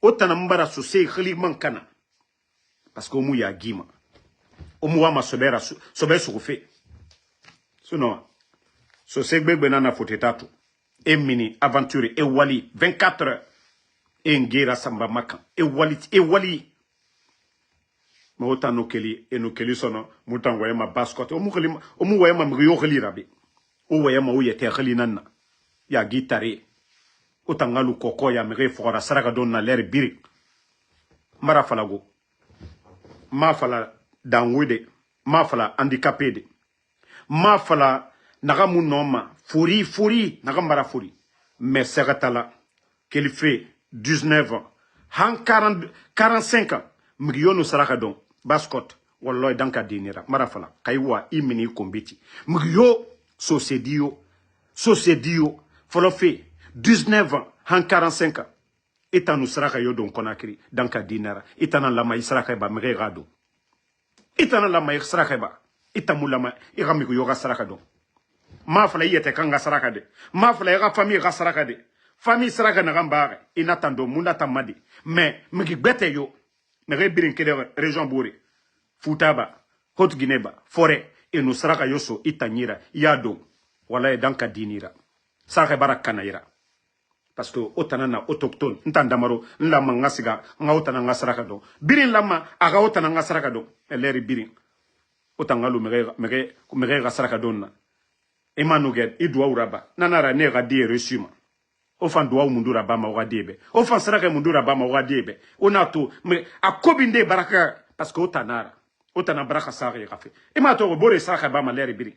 Autant mbara socié khali mankana. Parce que mou ya gima. Omu ma sobera sobe souffé. Sinon, socié gbegbe nana fotetatu. E mini aventure e wali 24 heures. E ngera samba makan. E wali. Mais autant no keli sono mutan waye ma baskote omu waye ma mriyo khali rabi. O waye ma uyete khali nanna. Ya guitare. Autant ngalu koko ya mre fora saraka don na l'air biri. Mara falago. Ma fala danwede. Ma fala handicapé de. Ma fala nagamu noma. Furi. Nagambara furi. Mais seratala. Qu'elle fait 19 ans. 45 ans. Mriyo saraka don. Baskot. Walloy danka dinira. Mara fala. Kaiwa imini kombiti. Mriyo. Sosedio. Folo fait 19 ans. 45 ans. Eta nous saraka yodon konakri. Danka dinara. Eta na lama israka ba mre rado. Eta na lama israka ba. Eta mulama. Iramiku yoga saraka don. Ma fala yete kanga saraka de. Ma fala yega famille ga saraka de. Famille saraka na gambare. Inatando munda tamadi. mais migi bete yo mege birin kede région bore futaba Haute Guinée ba forêt et nous saraka yoso itanyira yado wala danka dinira saka bara kanaira parce que otana na autochtone ntandamaro nlama ngasiga ngautana ngasaraka do birin lama aga otana ngasaraka do eleri birin otangalu mege gasaraka donna emanuget idwa uraba nanara ne gadie resuma ofan dwa mundura bama wadebe ofan saraka mundura bama wadebe onato akobinde baraka parce que otana baraka sare gafe emato bore saraka bama leri birin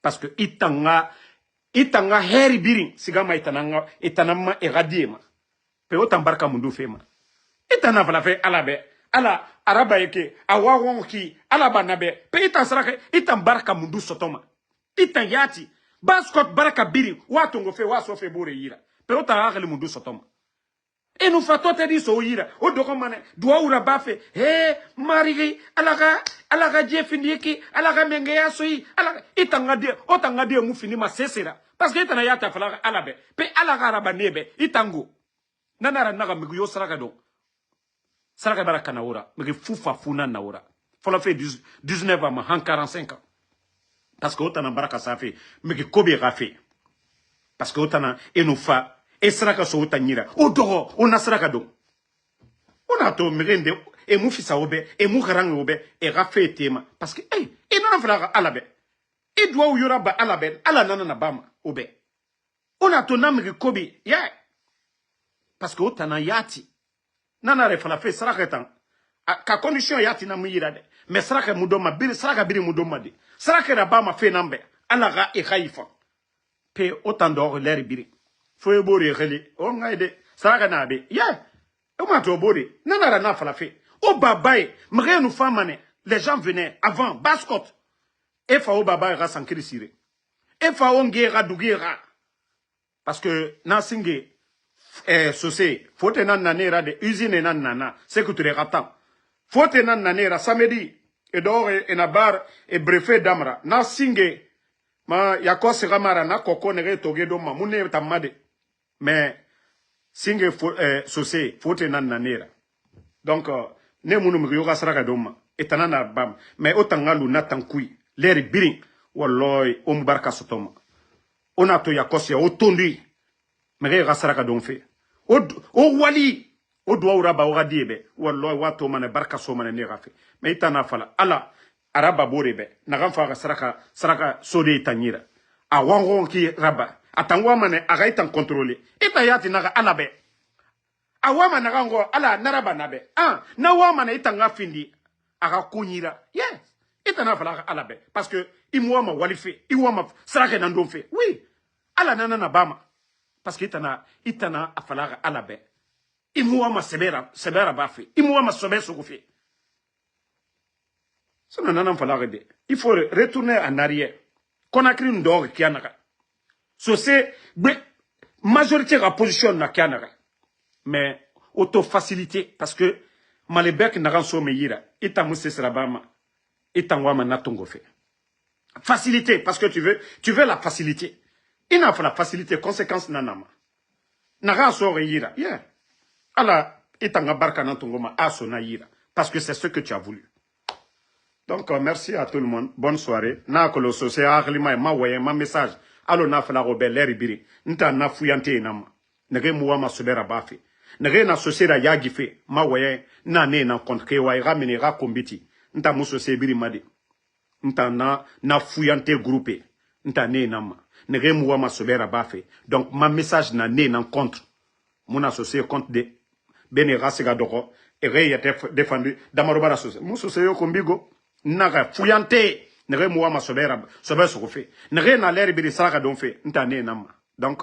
parce que itanga heri birin sigama itanama eradiema pe otan baraka mundu fema itana fala fe alabe ala araba yake awawonki ala banabe pe itan saraka itan baraka mundu sotoma itan yati baskot baraka birin watongo fe waso fe bore yira pe otan akele mundu sotoma et nous fatons te dire so yira o doko mane doa ura bafe marigi alaga jefindiki alaga mengeya soyi alaga otanga de mu fini ma sesera parce que itana yata fala alabe pe alaga araba nebe itango nanara naga migu yo saraka do saraka baraka na ora migi fufa funa na ora fola fait 19 ans en 45 ans parce que otana baraka sa fait migi kobe rafe parce que otana enufa et saraka so utanyira odogo ona saraka do ona to mirende e mu fisa obe e mu garanga obe e rafe tema parce que e nana fala alabe e doa uyura ba alabe ala nana na bama obe ona to namri kobi ya parce que otana yati nana refala fe saraka tan ka condition yati na muyira de mais saraka mudoma biri saraka biri mudoma de saraka na bama fe nambe ala ga e khaifa pe otando ler biri fo bori khali o ngaide saraka na be ya o ma to bori nana na fala fe o babaye mre nous famane les gens venaient avant bascot e fa o babaye ra sankiri sire e fa o ngera dugera parce que na singe sosé faut nan nanera de usine nan nana c'est que tu les rattends faut nan nanera samedi et dore et na bar et brefe damra na singe ma yakose ramara na koko ne togedo ma mune tamade mais singe sosé faut nan nanera donc ne munu mi yoga saraka doma etanana bam mais otangalu natankui leri birin wallahi barka sotoma ona to yakose otondi mege gasaraka don fe o wali o do uraba o gadiebe wallahi wato mane barka so mane ne gafe mais itana fala ala araba borebe na gamfa saraka sode itanyira a wangon ki raba atangwa mane aga itan contrôler ita yati naga alabe awama na gango ala naraba nabe na wama na itanga findi aga kunyira yes itana fala alabe parce que imwama walife iwama saraka na ndonfe oui ala nana na bama parce que itana afala alabe imwama sebera bafe imwama sobe sogofe ça nana fala de il faut retourner en arrière Conakry ndor kianaka so c'est majorité la position na kianaka mais auto-facilité, parce que malebek naran so meyira, ita mousse serabama, ita wama natongo fe. Facilité, parce que tu veux la facilité. Il n'a pas la facilité, conséquence nanama. Naran so reyira, yeah. ala itanga barka nantongoma aso na yira parce que c'est ce que tu as voulu. Donc merci à tout le monde, bonne soirée. Na kolo sosé aglima ma waye ma message alo na fala robel biri nta na fuyante nama nege muwa ma sobera bafi nege na sosera yagife ma waye na ne na contre wa ira minera kombiti nta muso se biri madi nta na fuyante groupé nta ne nama nege muwa ma sobera bafi. Donc ma message na ne na contre mon associé contre de benera sega doko ere yete défendu damarobara sosé muso se yo kombigo naga fuyante nere muwa ma sobera sofe nere na l'air biri saka don fe ntane nama. Donc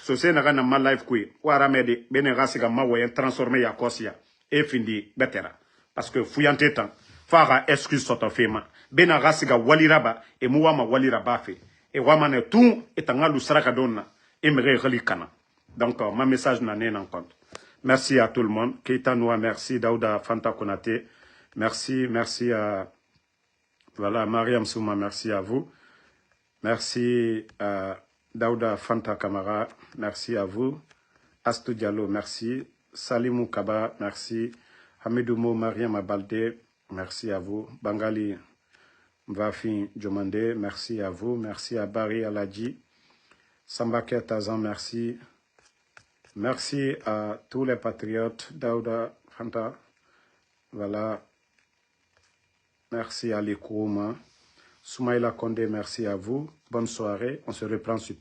sosé naga na ma life kui wara mede benera sega ma wayen transformer ya kosia e findi betera parce que fuyante tan fara excuse soto fema benera sega waliraba e muwa ma waliraba fe e wama ne tout etanga lu saka donna e mere relikana. Donc ma message na ne en compte. Merci à tout le monde. Keita Noua, merci. Daouda Fanta Konate, merci. Merci à voilà, Mariam Souma, merci à vous. Merci à Daouda Fanta Kamara, merci à vous. Astou Diallo, merci. Salimou Kaba, merci. Hamidoumo Mariam Abalde, merci à vous. Bangali Mvafi Djomande, merci à vous. Merci à Barry Aladji. Sambake Tazan, merci. Merci à tous les patriotes. Daouda Fanta, voilà. Merci à Likouma. Soumaïla Kondé, merci à vous. Bonne soirée. On se reprend sur